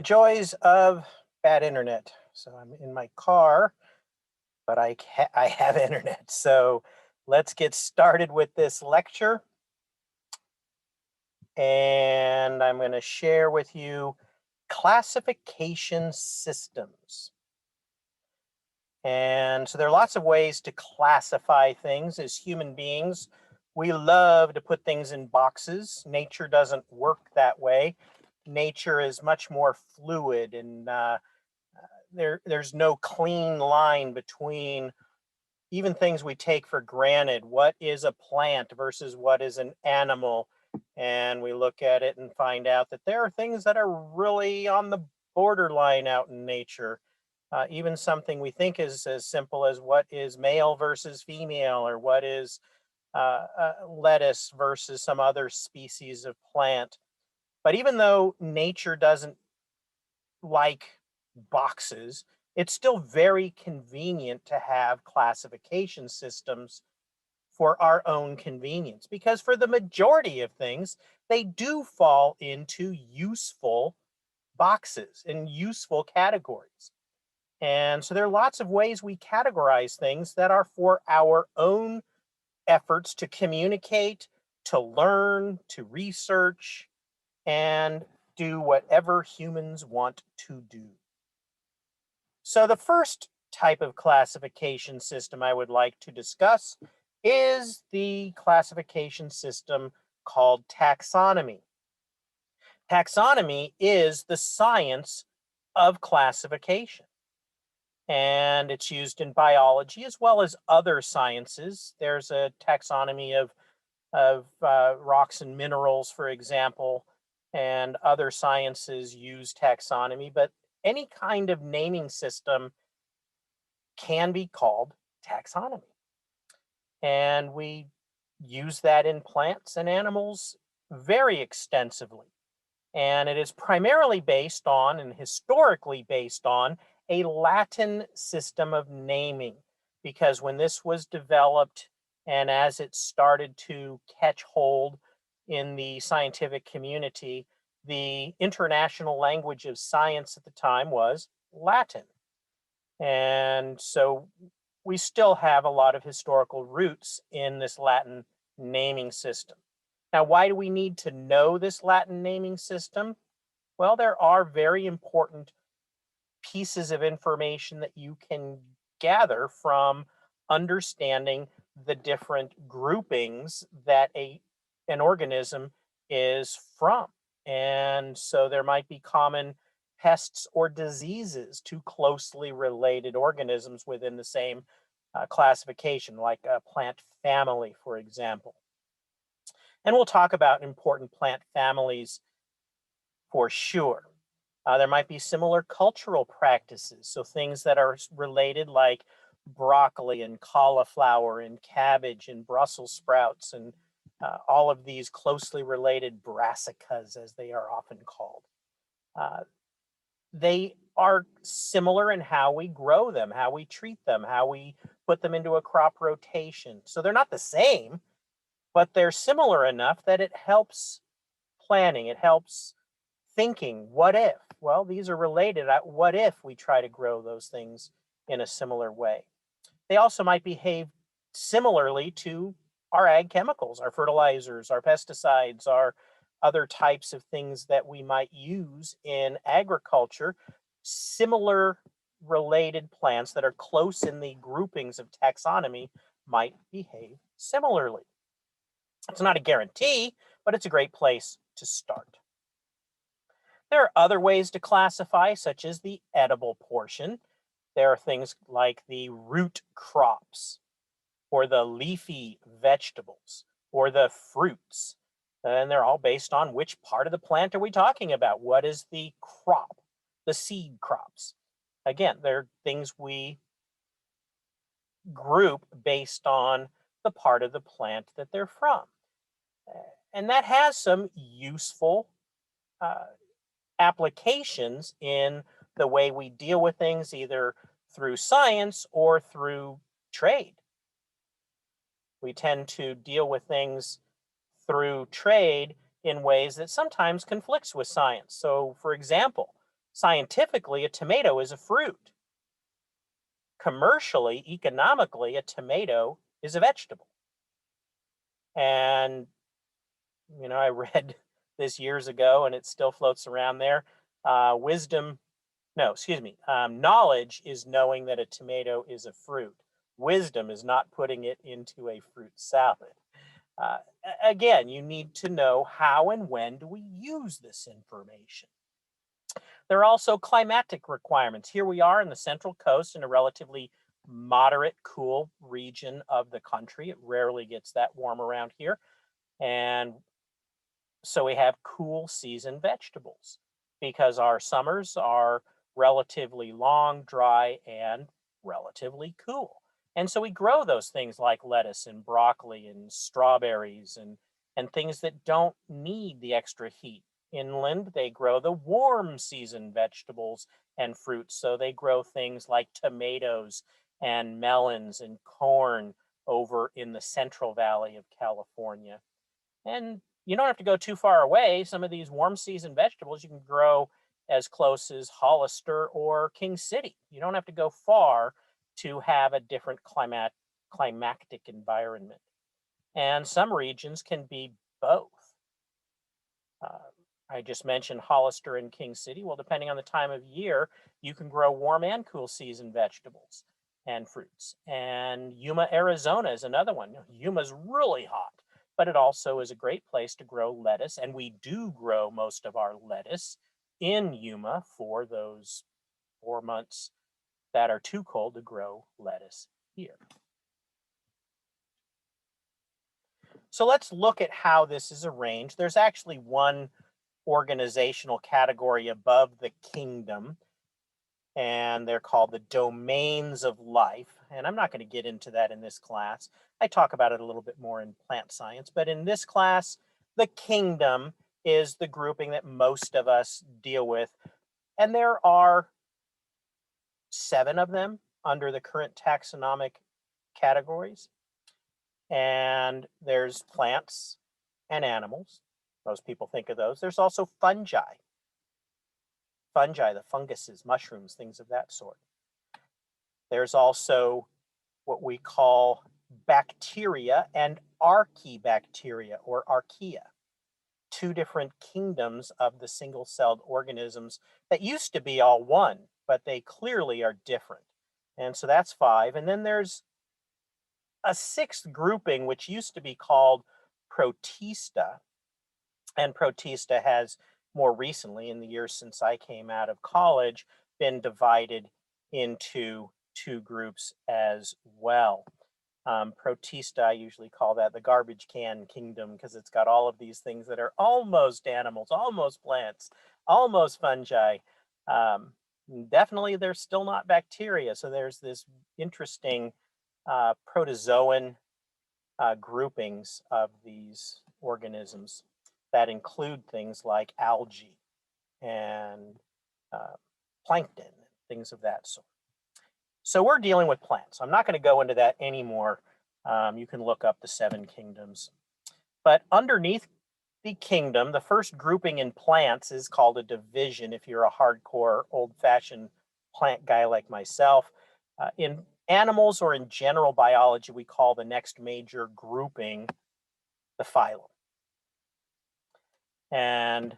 The joys of bad internet. So I'm in my car, but I have internet. So let's get started with this lecture. And I'm going to share with you classification systems. And so there are lots of ways to classify things as human beings. We love to put things in boxes. Nature doesn't work that way. Nature is much more fluid and there's no clean line between even things we take for granted. What is a plant versus what is an animal? And we look at it and find out that there are things that are really on the borderline out in nature. Even something we think is as simple as what is male versus female, or what is lettuce versus some other species of plant. But even though nature doesn't like boxes, it's still very convenient to have classification systems for our own convenience, because for the majority of things, they do fall into useful boxes and useful categories. And so there are lots of ways we categorize things that are for our own efforts to communicate, to learn, to research, and do whatever humans want to do. So the first type of classification system I would like to discuss is the classification system called taxonomy. Taxonomy is the science of classification, and it's used in biology as well as other sciences. There's a taxonomy of rocks and minerals, for example, and other sciences use taxonomy, but any kind of naming system can be called taxonomy. And we use that in plants and animals very extensively. And it is primarily based on and historically based on a Latin system of naming. Because when this was developed and as it started to catch hold in the scientific community, the international language of science at the time was Latin. And so we still have a lot of historical roots in this Latin naming system. Now, why do we need to know this Latin naming system? Well, there are very important pieces of information that you can gather from understanding the different groupings that an organism is from. And so there might be common pests or diseases to closely related organisms within the same classification, like a plant family, for example. And we'll talk about important plant families for sure. There might be similar cultural practices. So things that are related, like broccoli and cauliflower and cabbage and Brussels sprouts and all of these closely related brassicas, as they are often called. Uh, they are similar in how we grow them, how we treat them, how we put them into a crop rotation. So they're not the same, but they're similar enough that it helps planning. It helps thinking, what if? Well, these are related. What if we try to grow those things in a similar way? They also might behave similarly to our ag chemicals, our fertilizers, our pesticides, our other types of things that we might use in agriculture. Similar related plants that are close in the groupings of taxonomy might behave similarly. It's not a guarantee, but it's a great place to start. There are other ways to classify, such as the edible portion. There are things like the root crops, or the leafy vegetables, or the fruits. And they're all based on which part of the plant are we talking about? What is the crop, the seed crops? Again, they're things we group based on the part of the plant that they're from. And that has some useful uh, applications in the way we deal with things, either through science or through trade. We tend to deal with things through trade in ways that sometimes conflicts with science. So, for example, Scientifically, a tomato is a fruit. Commercially, economically, a tomato is a vegetable. And, I read this years ago and it still floats around there. Wisdom, no, excuse me. Knowledge is knowing that a tomato is a fruit. Wisdom is not putting it into a fruit salad. Uh, Again, you need to know how and when do we use this information. There are also climatic requirements. Here we are in the Central Coast in a relatively moderate, cool region of the country. It rarely gets that warm around here. And so we have cool season vegetables because our summers are relatively long, dry, and relatively cool. And so we grow those things like lettuce and broccoli and strawberries and things that don't need the extra heat. Inland, they grow the warm season vegetables and fruits. So they grow things like tomatoes and melons and corn over in the Central Valley of California. And you don't have to go too far away. Some of these warm season vegetables you can grow as close as Hollister or King City. You don't have to go far to have a different climatic environment. And some regions can be both. Uh, I just mentioned Hollister and King City. Well, depending on the time of year, you can grow warm and cool season vegetables and fruits. And Yuma, Arizona is another one. Yuma's really hot, but it also is a great place to grow lettuce. And we do grow most of our lettuce in Yuma for those 4 months that are too cold to grow lettuce here. So let's look at how this is arranged. There's actually one organizational category above the kingdom, and they're called the domains of life. And I'm not going to get into that in this class. I talk about it a little bit more in plant science, but in this class, the kingdom is the grouping that most of us deal with. And there are 7 of them under the current taxonomic categories. And there's plants and animals. Most people think of those. There's also fungi. Fungi, the funguses, mushrooms, things of that sort. There's also what we call bacteria and archaebacteria or archaea, 2 different kingdoms of the single-celled organisms that used to be all one, but they clearly are different. And so that's 5. And then there's a 6th grouping, which used to be called Protista. And Protista has more recently, in the years since I came out of college, been divided into 2 groups as well. Protista, I usually call that the garbage can kingdom because it's got all of these things that are almost animals, almost plants, almost fungi. Definitely, they're still not bacteria. So there's this interesting protozoan groupings of these organisms that include things like algae and plankton, things of that sort. So we're dealing with plants. I'm not going to go into that anymore. You can look up the 7 kingdoms. But underneath the kingdom, the first grouping in plants is called a division if you're a hardcore, old-fashioned plant guy like myself. In animals or in general biology, we call the next major grouping the phylum. And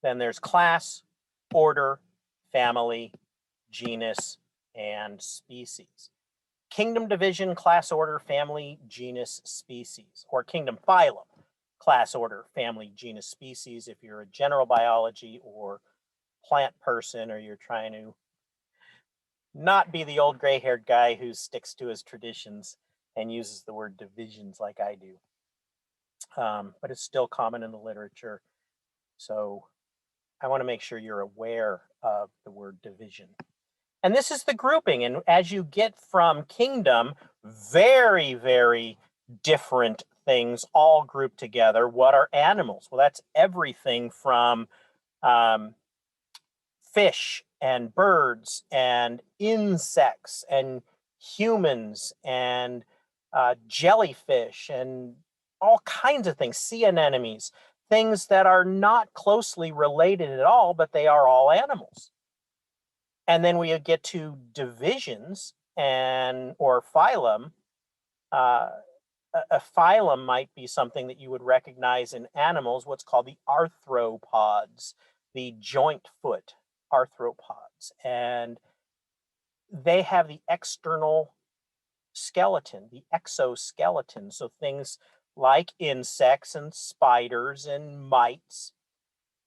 then there's class, order, family, genus, and species. Kingdom division, class, order, family, genus, species, or kingdom phylum, class, order, family, genus, species, if you're a general biology or plant person, or you're trying to not be the old gray-haired guy who sticks to his traditions and uses the word divisions like I do. But it's still common in the literature. So I want to make sure you're aware of the word division. And this is the grouping. And as you get from kingdom, very, very different things all grouped together. What are animals? Well, that's everything from fish and birds and insects and humans and jellyfish and all kinds of things, sea anemones, things that are not closely related at all, but they are all animals. And then we get to divisions and or phylum. Uh, a phylum might be something that you would recognize in animals, what's called the arthropods, the joint foot arthropods. And they have the external skeleton, the exoskeleton. So things like insects and spiders and mites,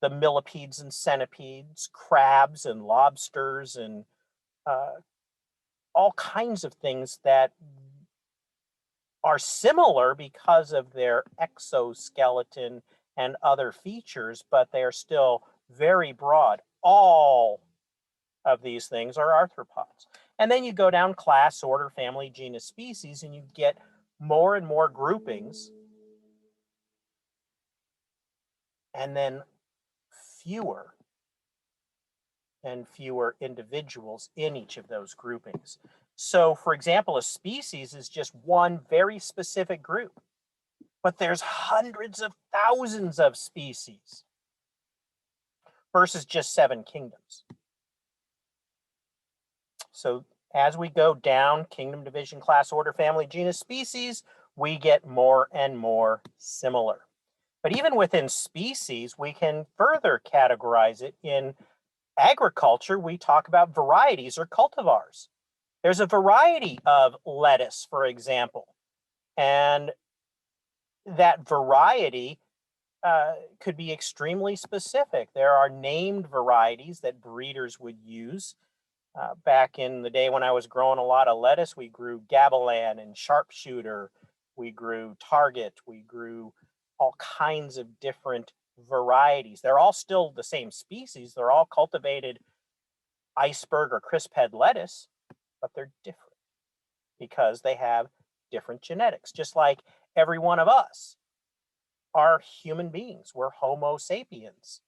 the millipedes and centipedes, crabs and lobsters, and uh, all kinds of things that are similar because of their exoskeleton and other features, but they are still very broad. All of these things are arthropods. And then you go down class, order, family, genus, species, and you get more and more groupings, and then fewer and fewer individuals in each of those groupings. So, for example, a species is just one very specific group, but there's hundreds of thousands of species versus just 7 kingdoms. So as we go down kingdom, division, class, order, family, genus, species, we get more and more similar. But even within species, we can further categorize it. In agriculture, we talk about varieties or cultivars. There's a variety of lettuce, for example, and that variety could be extremely specific. There are named varieties that breeders would use. Back in the day when I was growing a lot of lettuce, we grew Gavilan and Sharpshooter. We grew Target. We grew all kinds of different varieties. They're all still the same species. They're all cultivated iceberg or crisp head lettuce, but they're different because they have different genetics. Just like every one of us are human beings. We're Homo sapiens.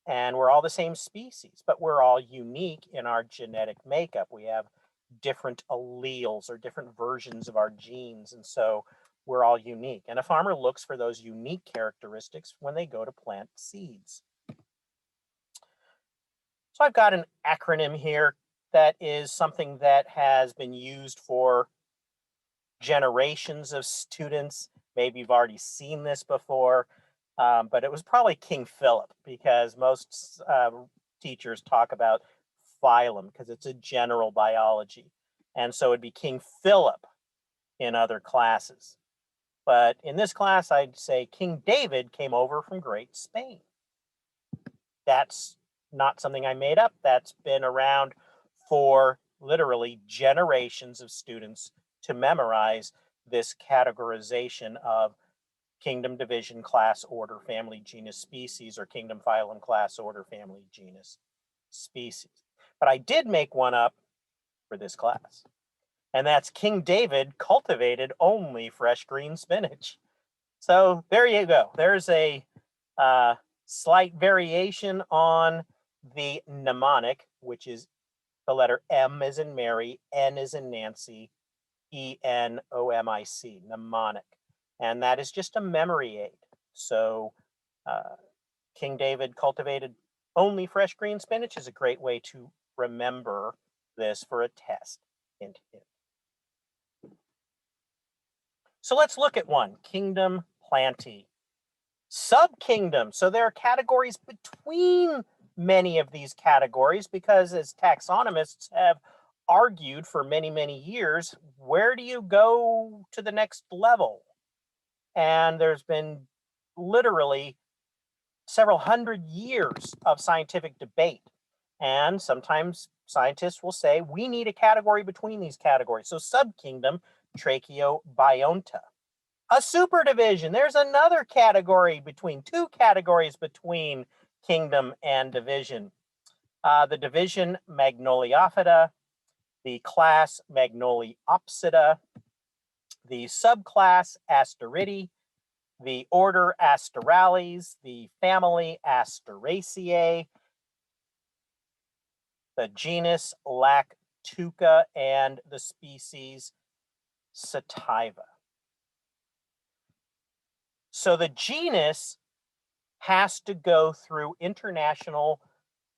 And we're all the same species, but we're all unique in our genetic makeup. We have different alleles or different versions of our genes. And so we're all unique. And a farmer looks for those unique characteristics when they go to plant seeds. So I've got an acronym here that is something that has been used for generations of students. Maybe you've already seen this before. But it was probably King Philip, because most teachers talk about phylum because it's a general biology. And so it'd be King Philip in other classes. But in this class, I'd say King David came over from Great Spain. That's not something I made up. That's been around for literally generations of students to memorize this categorization of kingdom, division, class, order, family, genus, species, or kingdom, phylum, class, order, family, genus, species. But I did make one up for this class, and that's King David cultivated only fresh green spinach. So there you go. There's a slight variation on the mnemonic, which is the letter M as in Mary, N as in Nancy, ENOMIC, mnemonic. And that is just a memory aid. So King David cultivated only fresh green spinach is a great way to remember this for a test. Hint, hint. So let's look at one, kingdom plantae. Subkingdom. So there are categories between many of these categories because, as taxonomists have argued for many, many years, where do you go to the next level? And there's been literally several hundred years of scientific debate. And sometimes scientists will say, we need a category between these categories. So subkingdom, Tracheobionta. A superdivision, there's another category between, two categories between kingdom and division. The division, Magnoliophyta, the class, Magnoliopsida, the subclass, Asteridae, the order, Asterales, the family, Asteraceae, the genus, Lactuca, and the species, Sativa. So the genus has to go through international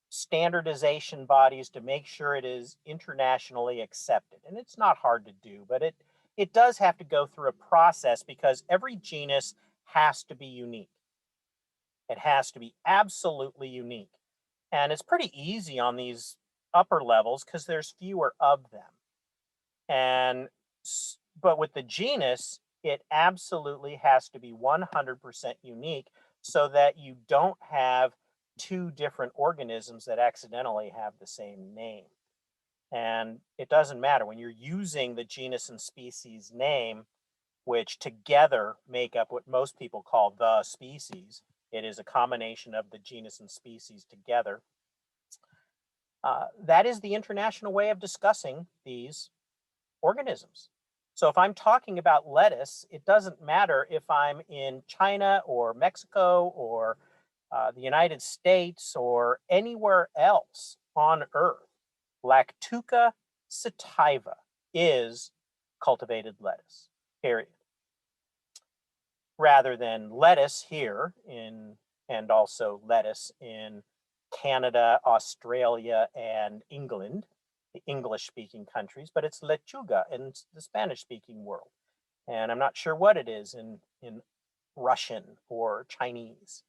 standardization bodies to make sure it is internationally accepted. And it's not hard to do, but it does have to go through a process because every genus has to be unique. It has to be absolutely unique. And it's pretty easy on these upper levels because there's fewer of them. And but with the genus, it absolutely has to be 100% unique so that you don't have two different organisms that accidentally have the same name. And it doesn't matter when you're using the genus and species name, which together make up what most people call the species. It is a combination of the genus and species together. That is the international way of discussing these organisms. So if I'm talking about lettuce, it doesn't matter if I'm in China or Mexico or the United States or anywhere else on Earth. Lactuca sativa is cultivated lettuce, period. Rather than lettuce here and also lettuce in Canada, Australia, and England, the English-speaking countries, but it's lechuga in the Spanish-speaking world. And I'm not sure what it is in Russian or Chinese.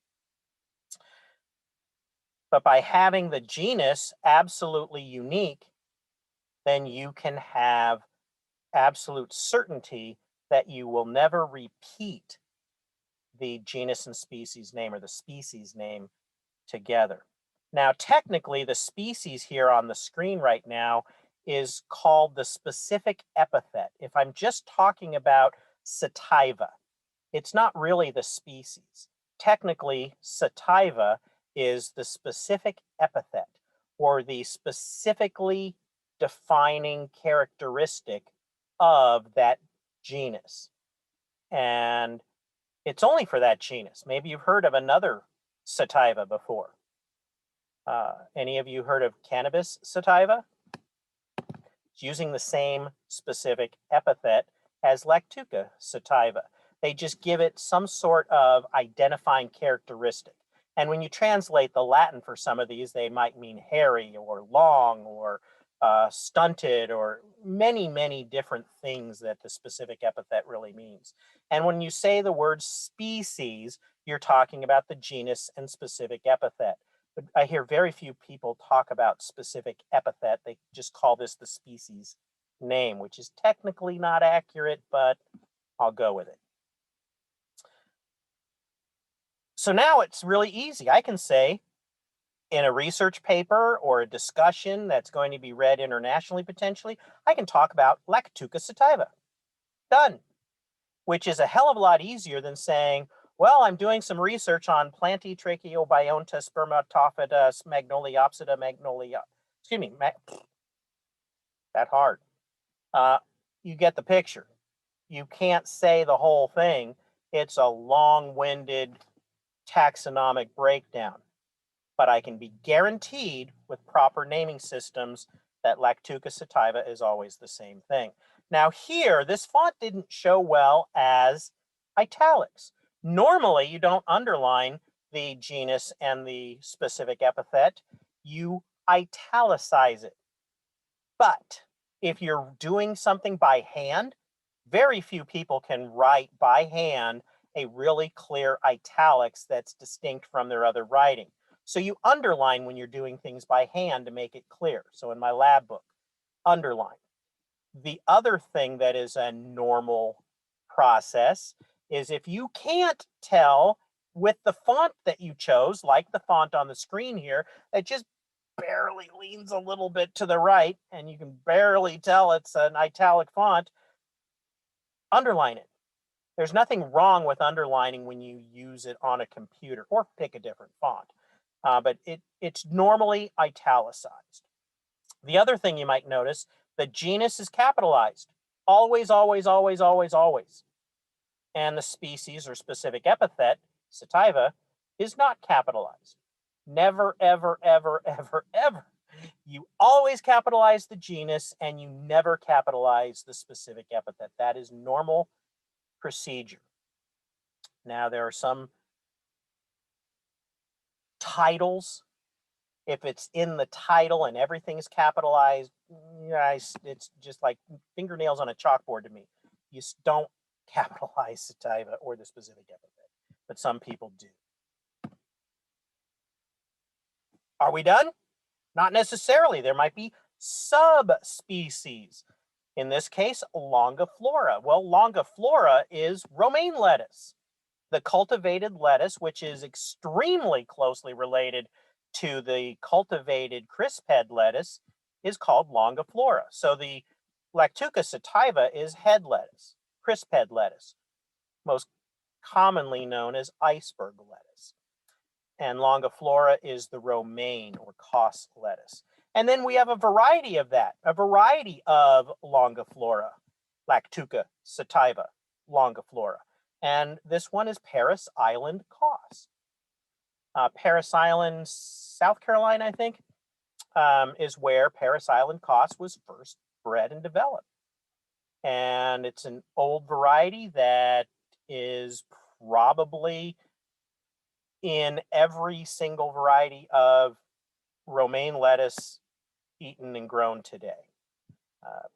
But by having the genus absolutely unique, then you can have absolute certainty that you will never repeat the genus and species name or the species name together. Now, technically, the species here on the screen right now is called the specific epithet. If I'm just talking about sativa, it's not really the species. Technically, sativa is the specific epithet or the specifically defining characteristic of that genus. And it's only for that genus. Maybe you've heard of another sativa before. Any of you heard of cannabis sativa? It's using the same specific epithet as Lactuca sativa. They just give it some sort of identifying characteristic. And when you translate the Latin for some of these, they might mean hairy or long or stunted or many, many different things that the specific epithet really means. And when you say the word species, you're talking about the genus and specific epithet. But I hear very few people talk about specific epithet. They just call this the species name, which is technically not accurate, but I'll go with it. So now it's really easy. I can say in a research paper or a discussion that's going to be read internationally potentially, I can talk about Lactuca sativa. Done. Which is a hell of a lot easier than saying, well, I'm doing some research on Plantitracheiobionta spermatophyta magnoliopsida magnolia. Excuse me, that hard. You get the picture. You can't say the whole thing. It's a long-winded taxonomic breakdown. But I can be guaranteed with proper naming systems that Lactuca sativa is always the same thing. Now here, this font didn't show well as italics. Normally, you don't underline the genus and the specific epithet. You italicize it. But if you're doing something by hand, very few people can write by hand a really clear italics that's distinct from their other writing. So you underline when you're doing things by hand to make it clear. So in my lab book, underline. The other thing that is a normal process is if you can't tell with the font that you chose, like the font on the screen here, that just barely leans a little bit to the right, and you can barely tell it's an italic font, underline it. There's nothing wrong with underlining when you use it on a computer or pick a different font, but it's normally italicized. The other thing you might notice, the genus is capitalized. Always, always, always, always, always. And the species or specific epithet, sativa, is not capitalized. Never, ever, ever, ever, ever. You always capitalize the genus and you never capitalize the specific epithet. That is normal procedure. Now, there are some titles. If it's in the title and everything's capitalized, it's just like fingernails on a chalkboard to me. You don't capitalize sativa or the specific epithet, but some people do. Are we done? Not necessarily. There might be subspecies. In this case, longiflora. Well, longiflora is romaine lettuce, the cultivated lettuce, which is extremely closely related to the cultivated crisphead lettuce, is called longiflora. So the Lactuca sativa is head lettuce, crisphead lettuce, most commonly known as iceberg lettuce. And longiflora is the romaine or Koss lettuce. And then we have a variety of that, a variety of longiflora, Lactuca sativa, longiflora. And this one is Parris Island Koss. Parris Island, South Carolina, I think, is where Parris Island Koss was first bred and developed. And it's an old variety that is probably in every single variety of romaine lettuce eaten and grown today.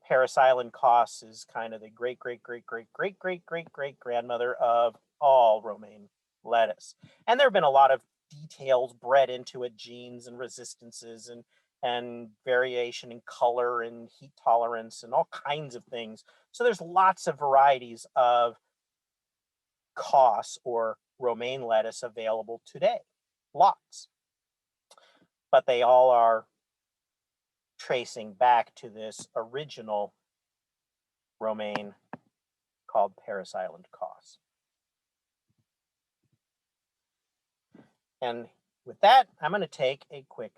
Parris Island Koss is kind of the great grandmother of all romaine lettuce. And there have been a lot of details bred into it, genes and resistances and variation in color and heat tolerance and all kinds of things. So there's lots of varieties of Koss or romaine lettuce available today. Lots. But they all are tracing back to this original romaine called Parris Island Koss. And with that, I'm going to take a quick